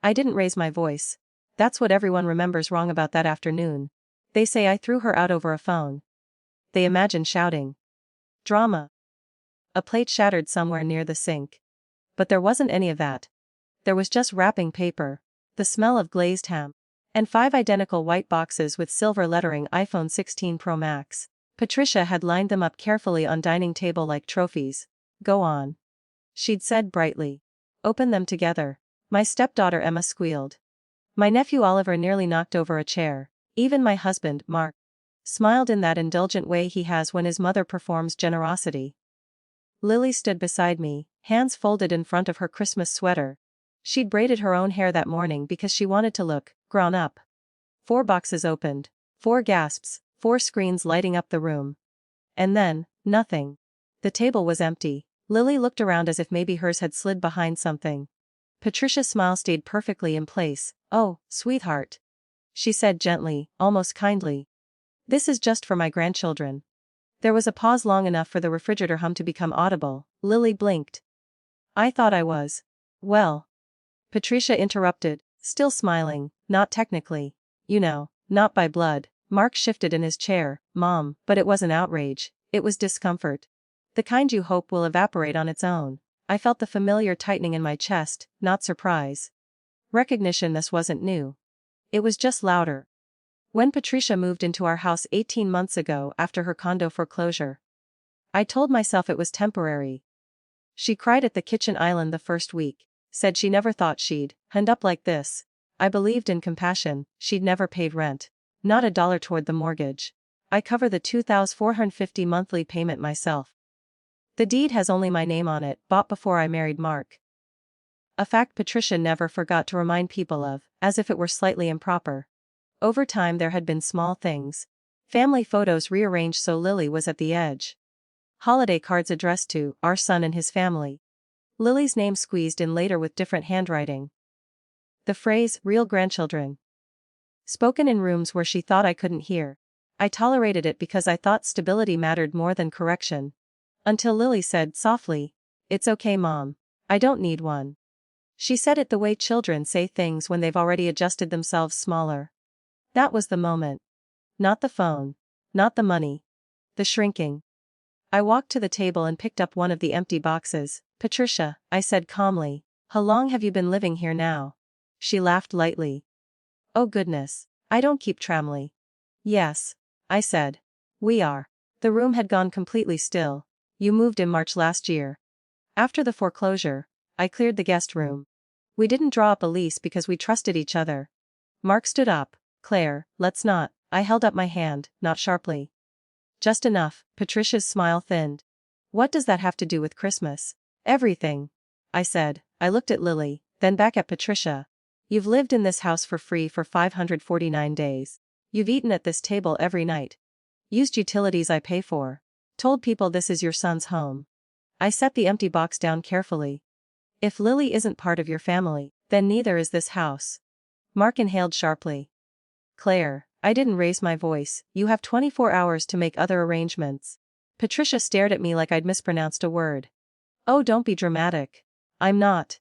I didn't raise my voice. That's what everyone remembers wrong about that afternoon. They say I threw her out over a phone. They imagine shouting. Drama. A plate shattered somewhere near the sink. But there wasn't any of that. There was just wrapping paper, the smell of glazed ham, and 5 identical white boxes with silver lettering iPhone 16 Pro Max. Patricia had lined them up carefully on dining table like trophies. Go on. She'd said brightly. Open them together. My stepdaughter Emma squealed. My nephew Oliver nearly knocked over a chair. Even my husband, Mark, smiled in that indulgent way he has when his mother performs generosity. Lily stood beside me, hands folded in front of her Christmas sweater. She'd braided her own hair that morning because she wanted to look grown up. 4 boxes opened. 4 gasps, 4 screens lighting up the room. And then, nothing. The table was empty. Lily looked around as if maybe hers had slid behind something. Patricia's smile stayed perfectly in place. Oh, sweetheart, she said gently, almost kindly. This is just for my grandchildren. There was a pause long enough for the refrigerator hum to become audible. Lily blinked. I thought I was. Well. Patricia interrupted, still smiling, not technically. You know, not by blood. Mark shifted in his chair. Mom, but it wasn't outrage. It was discomfort. The kind you hope will evaporate on its own. I felt the familiar tightening in my chest, not surprise. Recognition this wasn't new. It was just louder. When Patricia moved into our house 18 months ago after her condo foreclosure, I told myself it was temporary. She cried at the kitchen island the first week, said she never thought she'd end up like this. I believed in compassion. She'd never paid rent. Not a dollar toward the mortgage. I cover the $2,450 monthly payment myself. The deed has only my name on it, bought before I married Mark. A fact Patricia never forgot to remind people of, as if it were slightly improper. Over time there had been small things. Family photos rearranged so Lily was at the edge. Holiday cards addressed to our son and his family. Lily's name squeezed in later with different handwriting. The phrase, real grandchildren, spoken in rooms where she thought I couldn't hear. I tolerated it because I thought stability mattered more than correction. Until Lily said softly, "It's okay, Mom. I don't need one." She said it the way children say things when they've already adjusted themselves smaller. That was the moment. Not the phone. Not the money. The shrinking. I walked to the table and picked up one of the empty boxes. Patricia, I said calmly, how long have you been living here now? She laughed lightly. Oh goodness, I don't keep tramley. Yes, I said. We are. The room had gone completely still. You moved in March last year. After the foreclosure, I cleared the guest room. We didn't draw up a lease because we trusted each other. Mark stood up. Claire, let's not. I held up my hand, not sharply. Just enough. Patricia's smile thinned. What does that have to do with Christmas? Everything, I said. I looked at Lily, then back at Patricia. You've lived in this house for free for 549 days. You've eaten at this table every night. Used utilities I pay for. Told people this is your son's home. I set the empty box down carefully. If Lily isn't part of your family, then neither is this house. Mark inhaled sharply. Claire, I didn't raise my voice. You have 24 hours to make other arrangements. Patricia stared at me like I'd mispronounced a word. Oh, don't be dramatic. I'm not.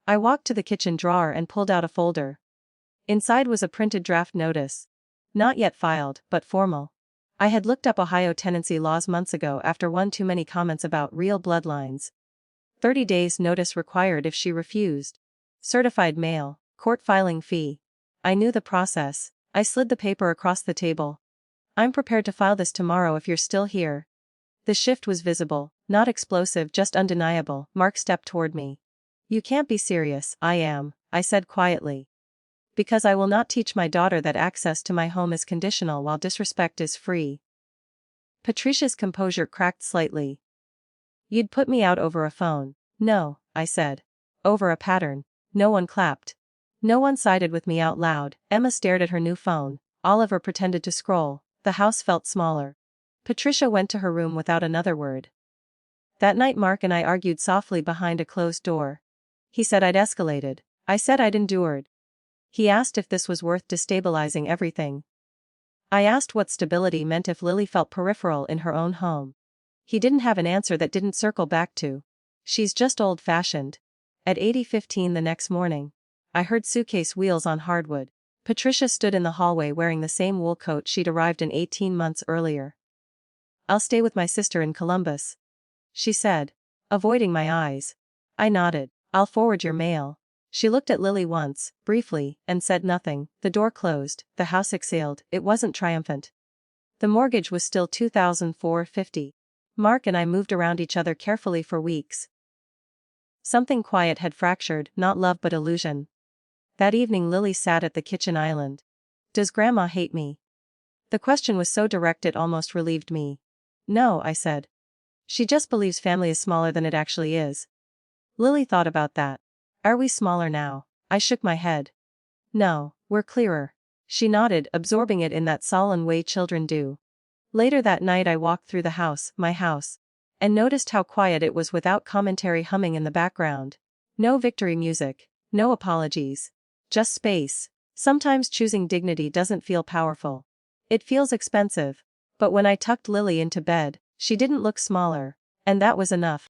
I walked to the kitchen drawer and pulled out a folder. Inside was a printed draft notice. Not yet filed, but formal. I had looked up Ohio tenancy laws months ago after one too many comments about real bloodlines. 30 days notice required if she refused. Certified mail, court filing fee. I knew the process. I slid the paper across the table. I'm prepared to file this tomorrow if you're still here. The shift was visible, not explosive, just undeniable. Mark stepped toward me. You can't be serious. I am, I said quietly. Because I will not teach my daughter that access to my home is conditional while disrespect is free. Patricia's composure cracked slightly. You'd put me out over a phone. No, I said. Over a pattern. No one clapped. No one sided with me out loud. Emma stared at her new phone. Oliver pretended to scroll. The house felt smaller. Patricia went to her room without another word. That night Mark and I argued softly behind a closed door. He said I'd escalated. I said I'd endured. He asked if this was worth destabilizing everything. I asked what stability meant if Lily felt peripheral in her own home. He didn't have an answer that didn't circle back to. She's just old-fashioned. At 8:15 the next morning, I heard suitcase wheels on hardwood. Patricia stood in the hallway wearing the same wool coat she'd arrived in 18 months earlier. "I'll stay with my sister in Columbus," she said, avoiding my eyes. I nodded. "I'll forward your mail." She looked at Lily once, briefly, and said nothing. The door closed, the house exhaled. It wasn't triumphant. The mortgage was still $2,450. Mark and I moved around each other carefully for weeks. Something quiet had fractured, not love but illusion. That evening Lily sat at the kitchen island. "Does Grandma hate me?" The question was so direct it almost relieved me. "No," I said. "She just believes family is smaller than it actually is." Lily thought about that. "Are we smaller now?" I shook my head. "No, we're clearer." She nodded, absorbing it in that solemn way children do. Later that night I walked through the house, my house, and noticed how quiet it was without commentary humming in the background. No victory music, no apologies. Just space. Sometimes choosing dignity doesn't feel powerful. It feels expensive. But when I tucked Lily into bed, she didn't look smaller, and that was enough.